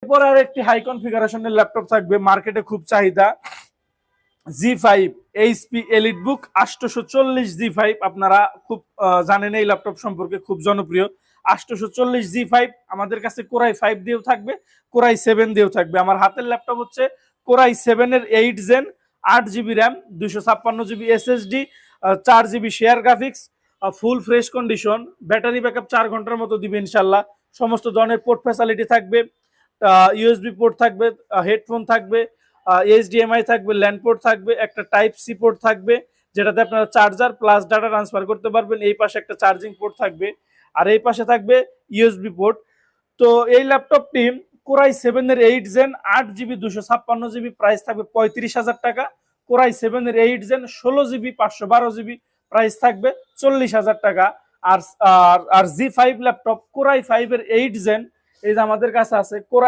এরপর আর একটি high কনফিগারেশনের laptop থাকবে, মার্কেটে খুব চাহিদা, জি5 এইচপি এলিট বুক 840 জি5। আপনারা খুব জানেন এই ল্যাপটপ সম্পর্কে, খুব জনপ্রিয় 840 জি5। আমাদের কাছে কোরাই 5 দিয়েও থাকবে, কোরাই 7 দিয়েও থাকবে। আমার হাতের ল্যাপটপ হচ্ছে কোরাই 7 এর 8 gen, 8 GB RAM, 256 GB SSD, 4 GB share graphics, full fresh condition, battery backup 4 ঘন্টার মতো দিবে ইনশাল্লাহ। সমস্ত ধরনের পোর্ট ফ্যাসিলিটি থাকবে, ইউএসবি পোর্ট থাকবে, হেডফোন থাকবে, এইচডিএমআই থাকবে, ল্যান্ড পোর্ট থাকবে, একটা টাইপ সি পোর্ট থাকবে যেটাতে আপনারা চার্জার প্লাস ডাটা ট্রান্সফার করতে পারবেন। এই পাশে একটা চার্জিং পোর্ট থাকবে, আর এই পাশে থাকবে ইউএসবি পোর্ট। তো এই ল্যাপটপটি কোরাই 7 এর 8 জেন, 8 জিবি 256 জিবি, প্রাইস থাকবে 35,000 টাকা। কোরাই 7 এর 8 জেন, 16 জিবি 512 জিবি, প্রাইস থাকবে 40,000 টাকা। আর জি5 ল্যাপটপ কোরাই 5 এর 8 জেন, এই যে আমাদের কাছে আছে কোরাই